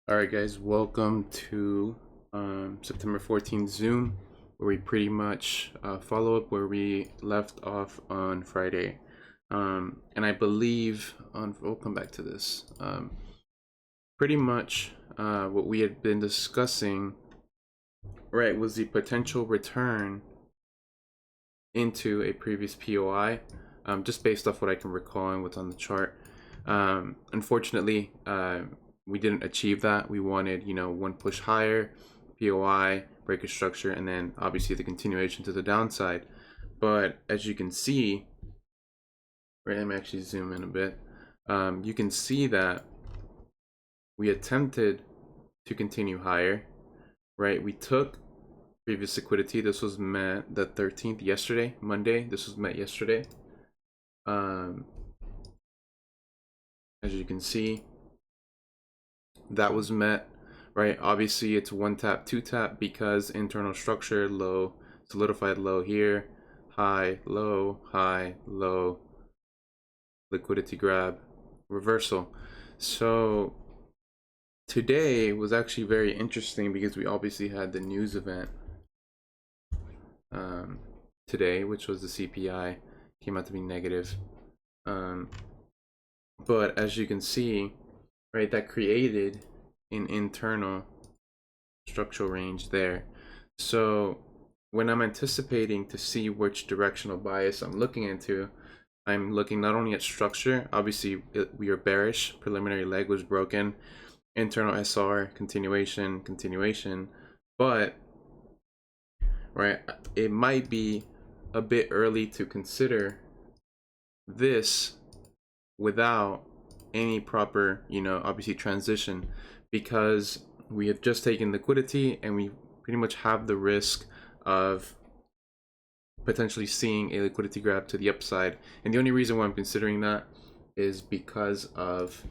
All right, guys, welcome to September 14th Zoom, where we pretty much follow up where we left off on Friday. And I believe we'll come back to this. Pretty much what we had been discussing, right, was the potential return into a previous POI, just based off what I can recall and what's on the chart. Unfortunately, we didn't achieve that. We wanted, one push higher, POI, break of structure, and then obviously the continuation to the downside. But as you can see, right, let me actually zoom in a bit. You can see that we attempted to continue higher, right? We took previous liquidity. This was met the 13th, yesterday, Monday. This was met yesterday. As you can see, that was met, right? Obviously it's one tap, two tap, because internal structure, low, solidified low here, high, low, liquidity grab, reversal. So today was actually very interesting because we obviously had the news event today, which was the CPI, came out to be negative. But as you can see, right, that created an internal structural range there. So when I'm anticipating to see which directional bias I'm looking into, I'm looking not only at structure, obviously we are bearish, preliminary leg was broken, internal SR, continuation, but right, it might be a bit early to consider this without any proper, obviously transition, because we have just taken liquidity and we pretty much have the risk of potentially seeing a liquidity grab to the upside. And the only reason why I'm considering that is because of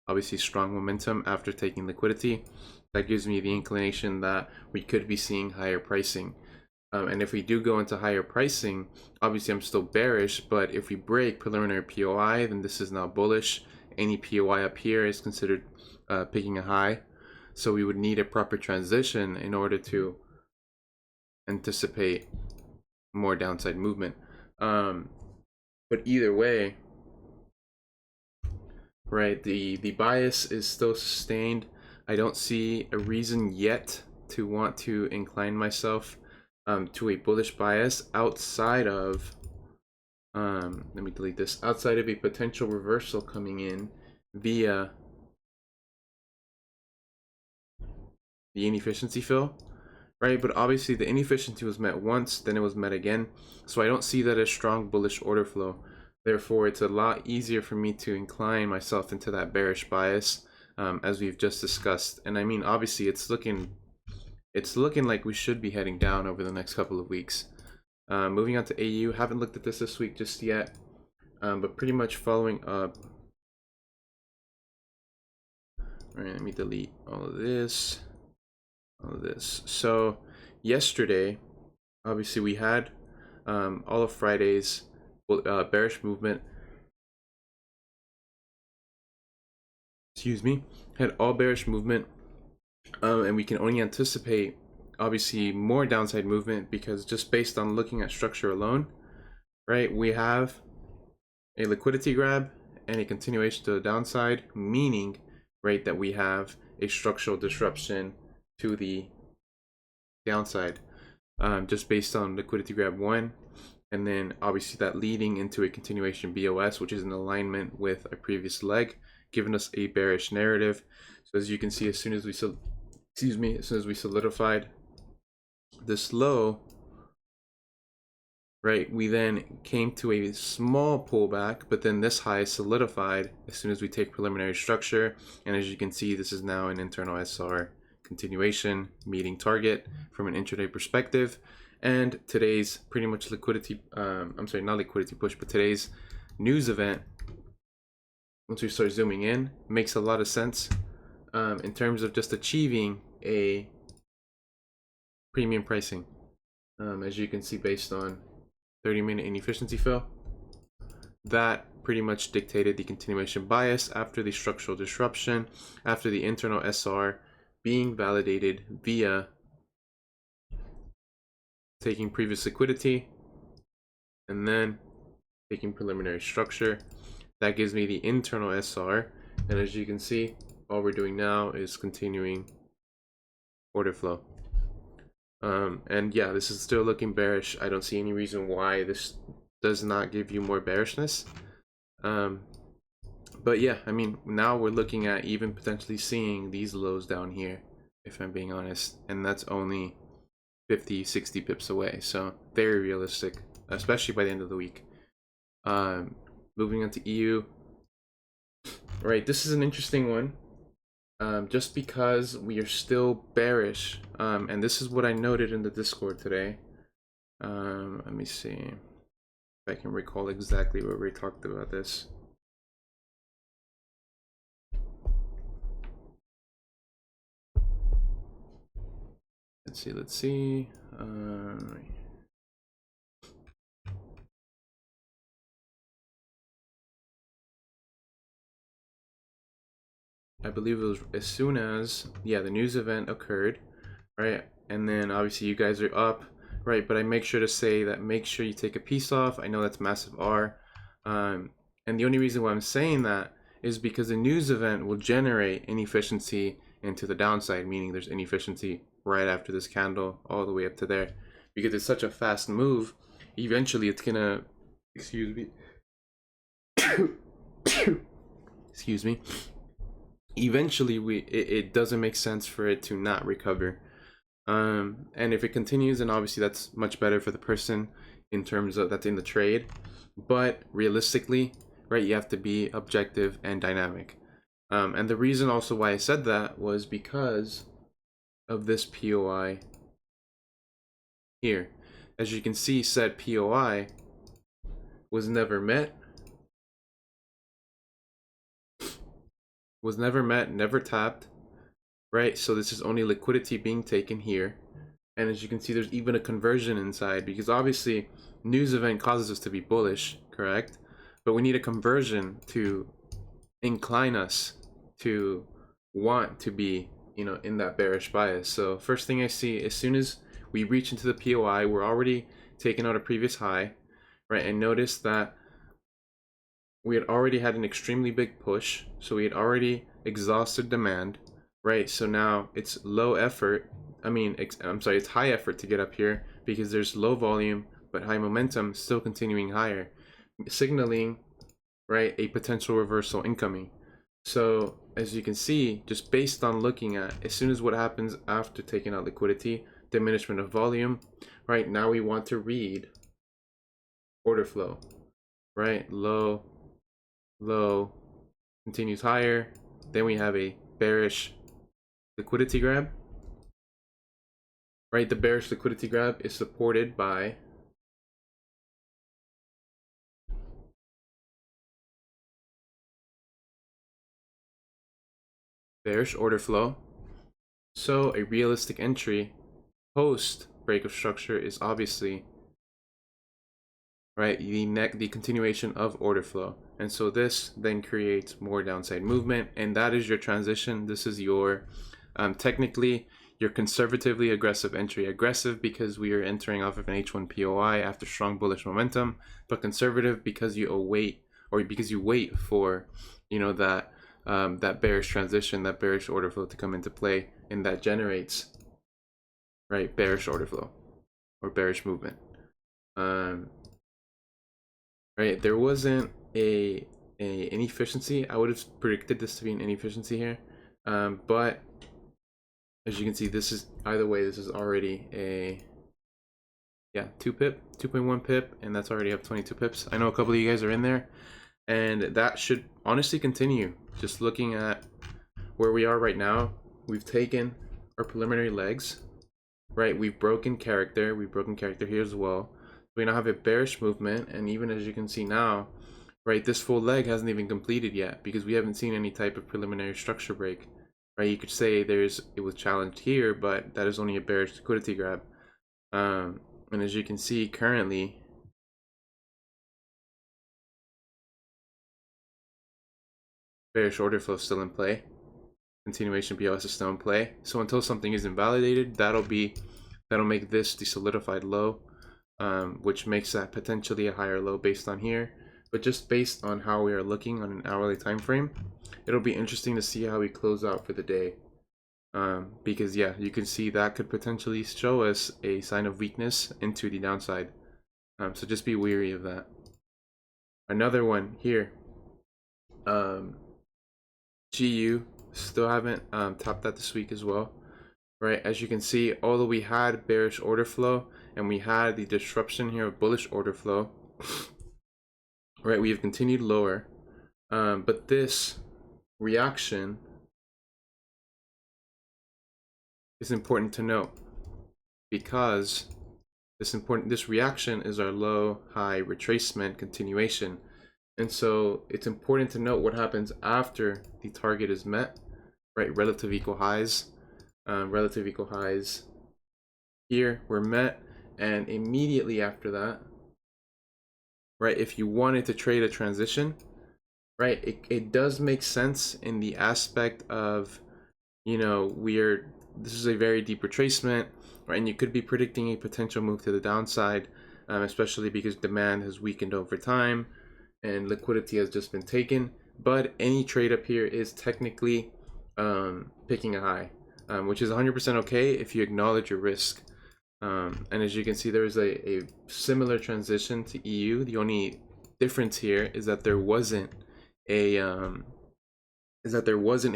obviously strong momentum after taking liquidity. That gives me the inclination that we could be seeing higher pricing. And if we do go into higher pricing, obviously I'm still bearish, but if we break preliminary POI, then this is now bullish. Any POI up here is considered picking a high. So we would need a proper transition in order to anticipate more downside movement. But either way, right, the bias is still sustained. I don't see a reason yet to want to incline myself to a bullish bias outside of let me delete this, outside of a potential reversal coming in via the inefficiency fill, right? But obviously the inefficiency was met once, then it was met again, so I don't see that as strong bullish order flow. Therefore it's a lot easier for me to incline myself into that bearish bias, as we've just discussed. And I mean, obviously it's looking like we should be heading down over the next couple of weeks. Moving on to AU, haven't looked at this week just yet, but pretty much following up. All right, let me delete all of this. So yesterday, obviously we had all of Friday's bearish movement. Had all bearish movement, and we can only anticipate obviously more downside movement because just based on looking at structure alone, right, we have a liquidity grab and a continuation to the downside, meaning, right, that we have a structural disruption to the downside, just based on liquidity grab 1, and then obviously that leading into a continuation BOS, which is in alignment with a previous leg, giving us a bearish narrative. So as you can see, as soon as we solidified this low, right, we then came to a small pullback, but then this high solidified as soon as we take preliminary structure. And as you can see, this is now an internal SR continuation, meeting target from an intraday perspective. And today's pretty much liquidity, I'm sorry, not liquidity push, but today's news event, once we start zooming in, makes a lot of sense in terms of just achieving a premium pricing. As you can see, based on 30-minute inefficiency fill, that pretty much dictated the continuation bias after the structural disruption, after the internal SR being validated via taking previous liquidity and then taking preliminary structure. That gives me the internal SR, and as you can see, all we're doing now is continuing order flow. And yeah, this is still looking bearish. I don't see any reason why this does not give you more bearishness. But yeah, I mean, now we're looking at even potentially seeing these lows down here, if I'm being honest, and that's only 50, 60 pips away. So very realistic, especially by the end of the week. Moving on to EU. Right, this is an interesting one. Just because we are still bearish, and this is what I noted in the Discord today. Let me see if I can recall exactly where we talked about this. Let's see. I believe it was as soon as, yeah, the news event occurred, right? And then obviously you guys are up, right? But I make sure to say that make sure you take a piece off. I know that's massive R. And the only reason why I'm saying that is because the news event will generate inefficiency into the downside, meaning there's inefficiency right after this candle all the way up to there. Because it's such a fast move, eventually it's gonna, excuse me, excuse me, eventually it doesn't make sense for it to not recover. And if it continues, then obviously that's much better for the person in terms of that's in the trade. But realistically, right, you have to be objective and dynamic. And the reason also why I said that was because of this POI here. As you can see, said POI was never met, never tapped, right? So this is only liquidity being taken here. And as you can see, there's even a conversion inside, because obviously news event causes us to be bullish, correct? But we need a conversion to incline us to want to be, you know, in that bearish bias. So first thing I see, as soon as we reach into the POI, we're already taking out a previous high, right? And notice that we had already had an extremely big push, so we had already exhausted demand, right? So now it's low effort. It's high effort to get up here because there's low volume but high momentum still continuing higher, signaling, right, a potential reversal incoming. So as you can see, just based on looking at as soon as what happens after taking out liquidity, diminishment of volume, right? Now we want to read order flow, right? Low, low, continues higher. Then we have a bearish liquidity grab, right? The bearish liquidity grab is supported by bearish order flow. So a realistic entry post break of structure is obviously, right, the continuation of order flow. And so this then creates more downside movement, and that is your transition. This is your technically your conservatively aggressive entry. Aggressive because we are entering off of an H1 POI after strong bullish momentum, but conservative because you await, or because you wait for, you know, that that bearish transition, that bearish order flow to come into play, and that generates, right, bearish order flow or bearish movement. Right, there wasn't a inefficiency. I would have predicted this to be an inefficiency here, but as you can see, this is, either way, this is already a, yeah, 2.1 pip, and that's already up 22 pips. I know a couple of you guys are in there, and that should honestly continue. Just looking at where we are right now, we've taken our preliminary legs, right? We've broken character here as well. We now have a bearish movement, and even as you can see now, right, this full leg hasn't even completed yet because we haven't seen any type of preliminary structure break, right? You could say it was challenged here, but that is only a bearish liquidity grab. And as you can see currently, Bearish order flow is still in play. Continuation POS is still in play. So until something is invalidated, that'll make this the solidified low, which makes that potentially a higher low based on here. But just based on how we are looking on an hourly time frame, it'll be interesting to see how we close out for the day. Because yeah, you can see that could potentially show us a sign of weakness into the downside. So just be wary of that. Another one here, GU, still haven't topped that this week as well, right? As you can see, although we had bearish order flow and we had the disruption here of bullish order flow, right, we have continued lower, but this reaction is important to note, because this reaction is our low high retracement continuation. And so it's important to note what happens after the target is met, right? Relative equal highs here were met, and immediately after that, right, if you wanted to trade a transition, right, it does make sense in the aspect of, you know, this is a very deep retracement, right, and you could be predicting a potential move to the downside, especially because demand has weakened over time and liquidity has just been taken. But any trade up here is technically picking a high, which is 100% okay if you acknowledge your risk. And as you can see, there is a similar transition to EU. The only difference here is that there wasn't a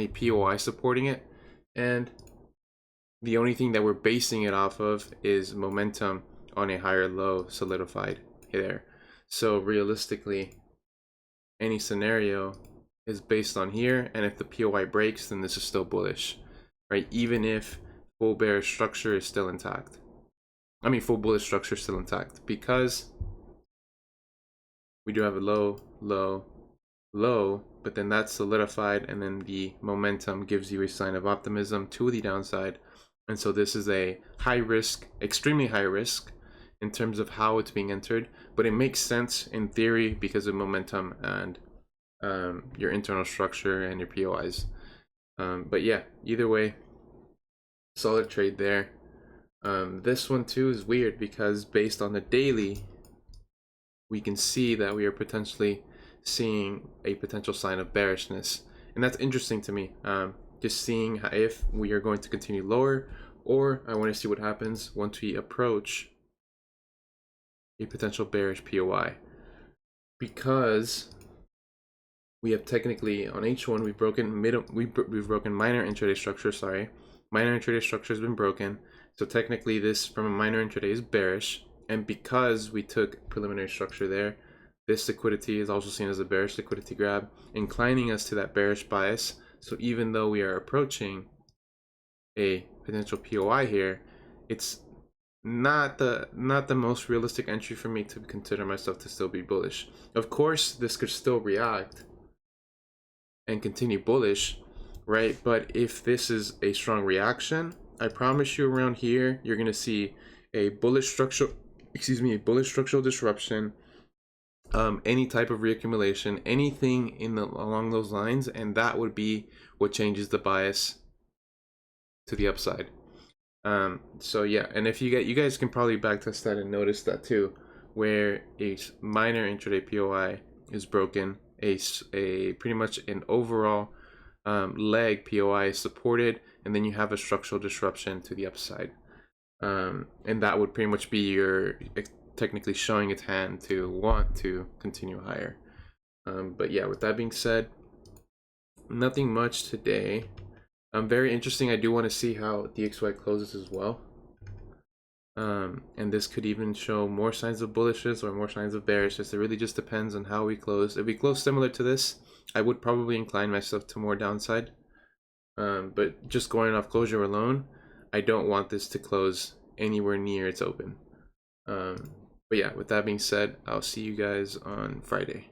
POI supporting it, and the only thing that we're basing it off of is momentum on a higher low solidified there. So realistically, any scenario is based on here, and if the POI breaks, then this is still bullish, right? Even if full bearish structure is still intact. I mean, full bullish structure is still intact, because we do have a low, low, low, but then that's solidified, and then the momentum gives you a sign of optimism to the downside. And so this is a high risk, extremely high risk in terms of how it's being entered, but it makes sense in theory because of momentum and your internal structure and your POIs. But yeah, either way, solid trade there. This one too is weird because based on the daily, we can see that we are potentially seeing a potential sign of bearishness, and that's interesting to me. Just seeing if we are going to continue lower, or I want to see what happens once we approach a potential bearish POI, because we have technically on H1 we've broken minor intraday structure. Minor intraday structure has been broken, so technically this from a minor intraday is bearish, and because we took preliminary structure there, this liquidity is also seen as a bearish liquidity grab, inclining us to that bearish bias. So even though we are approaching a potential POI here, it's not the most realistic entry for me to consider myself to still be bullish. Of course, this could still react and continue bullish, right? But if this is a strong reaction, I promise you around here, you're gonna see a bullish structural disruption, any type of reaccumulation, anything along those lines, and that would be what changes the bias to the upside. So yeah, and if you guys can probably backtest that and notice that too, where a minor intraday POI is broken, a pretty much an overall leg POI is supported, and then you have a structural disruption to the upside, and that would pretty much be your technically showing its hand to want to continue higher. But yeah, with that being said, nothing much today. Very interesting. I do want to see how DXY closes as well, and this could even show more signs of bullishness or more signs of bearishness. It really just depends on how we close. If we close similar to this, I would probably incline myself to more downside, but just going off closure alone, I don't want this to close anywhere near its open. But yeah, with that being said, I'll see you guys on Friday.